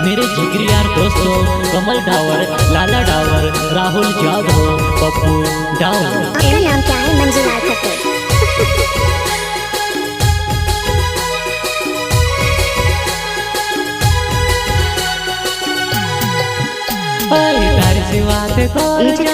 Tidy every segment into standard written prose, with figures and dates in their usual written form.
मेरे जिगरी यार दोस्तों कमल डावर, लाला डावर, राहुल जाधव, पप्पू डावर। आपका नाम क्या है? मंजूलाल खट्टर।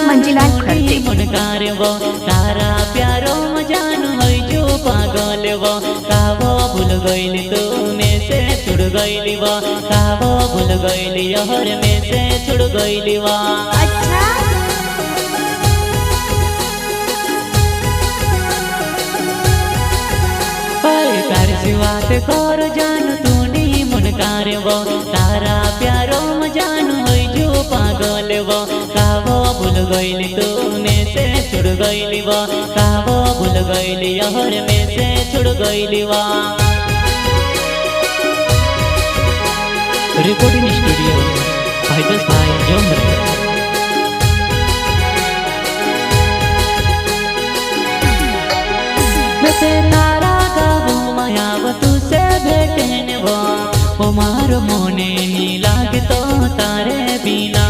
मंजिलाल खट्टे मनकार वो तारा प्यारो मजान होई जो पागल वो कावो भूल गइल तू में से छुड़ गइल वो कावो भूल गइल यहर में से छुड़ गइल वो। अच्छा तार सिवात कर जान तूनी मनकार वो तारा प्यारो मजान होई जो पागल वो कावो भूल गइल तू में से छुड़ गइल वो कावो भूल गइल यहर में से छुड़ गइल वो। रिकॉर्डिंग स्टूडियो भाईदस भाई जोमरे। मैं तारा गावो मायाव तुसे भेटने वो मारो मोने नी लागे तो तारे बिना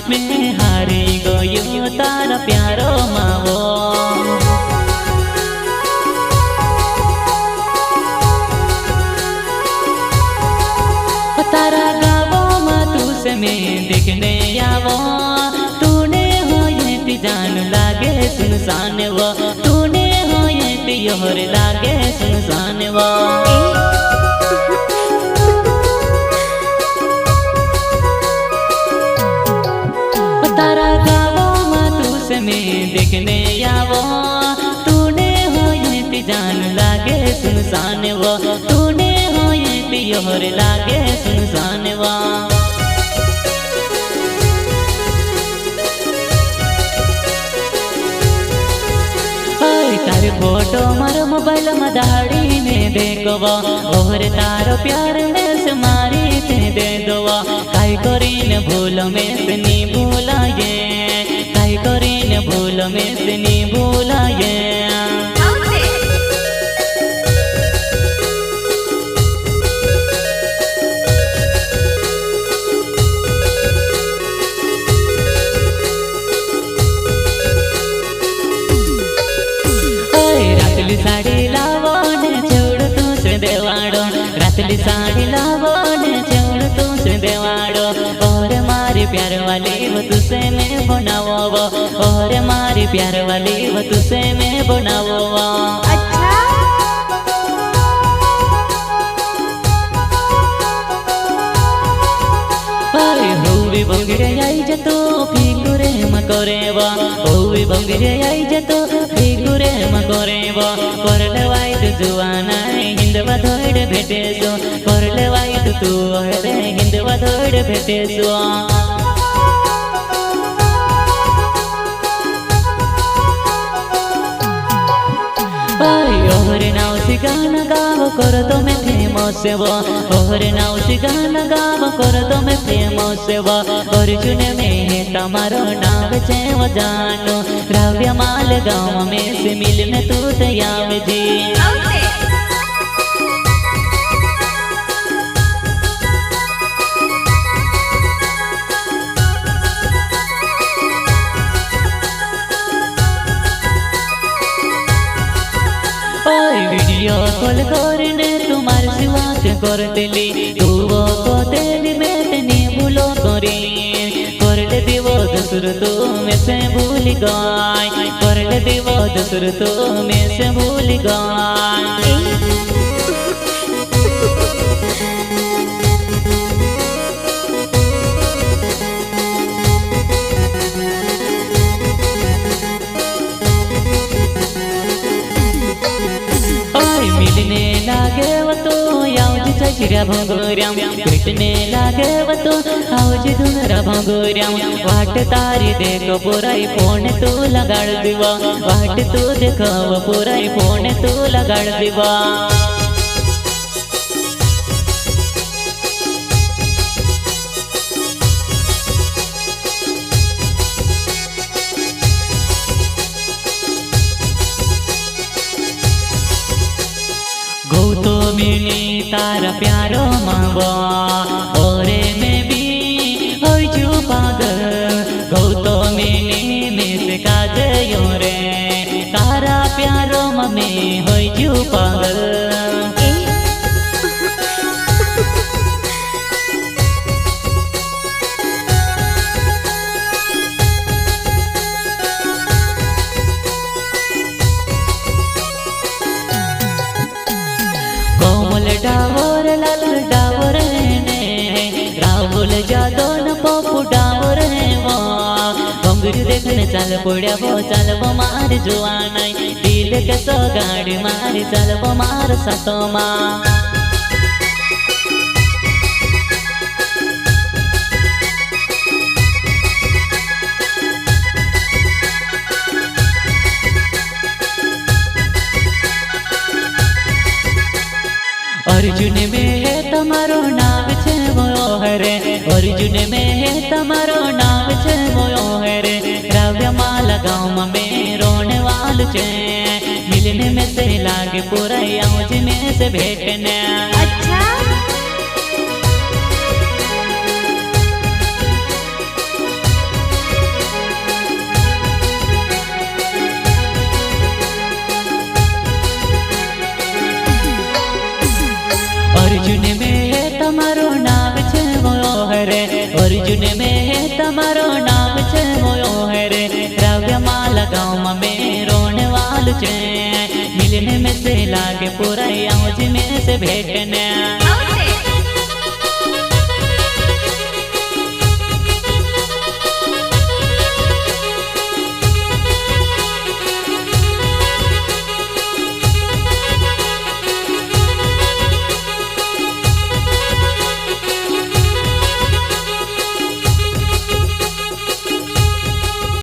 मैं हारी गयो तारा प्यारो मावो। तारा गावो मा तुसे मैं देखने आवो तूने हो ये जान लागे सुनसान वो तूने हो ये योर लागे सुनसान वो। तारा गावो मा तुसे मैं देखने आवो तूने हो ये जान लागे सुनसान वो तूने हो ये योर लागे सुनसान वो। तारे फोटो मारो मोबाइल में दाढ़ी में देखो और तारो प्यार में से मारी ते दे दो काई करीन भूल में से नी भूलाए काई करीन भूल में से नी भूलाए। रातली साड़ी लावो ने छोड़ तू से देवाड़ो रातली साड़ी लावो ने छोड़ तू से देवाड़ो और मारी प्यार वाली वो तुसे मैं बनावो और मारी प्यार वाली वो तुसे मैं बनावो। अच्छा होवी बंगरे आई जतो फिगुरे मकोरे वो होवी बंगरे आई जतो फिगुरे मकोरे वो करले वाइट जुआना हिंदवा धोड़ भेटे सो करले वाइट तू हरे हिंदवा धोड़ भेटे सो। ओहर नाव से गाना गाव कर तो मैं फेमस वो ओहर नाव से गाना गाव कर तो मैं फेमस वो अर्जुन में तमारो नाम छे वो जानो राव्य माल गाँव में से मिलने तू तयाव जी। वीडियो कॉल करने तुम्हारे सिवा से कर दिली तू वो को तेरी मैं तेनी भूलो करी कर ले दिवो दूसर तू में से भूल गई कर ले दिवो दूसर तू में से भूल गई। मिलने लागे वो तो यावज चचिरा भंगोर्याम भेटने लागे वो तो आवज धुनरा भंगोर्याम वाट तारी देखो पुराई फोन तू लगाड़ दिवा वाट तू देखो पुराई फोन तू लगाड़ दिवा। गौतमिनी तारा प्यारो मावा और पागल। कोमल डावर लाल डावर ने राहुल जादव न पप्पू डावर वो घोंगरी देखने चाल पड्या वो चाल वो मार जुआ नहीं दिल के सो गाड़ी मारी चाल वो मार सातो माँ। अर्जुन में है तमारो नाम छे मोयो हरे अर्जुन में है तमारो नाम छे मोयो हरे राव्य माला गाँव में रोने वाल छे मिलने में से लागे पूरा आउज में से भेटने। अच्छा अर्जुन में है तमारो नाम छे मोयो हरे अर्जुन में है तमारो नाम छे मोयो हरे राव्य माला गाँव में रोने वाल छे मिलने में से लागे पूरा आउज में से भेटने।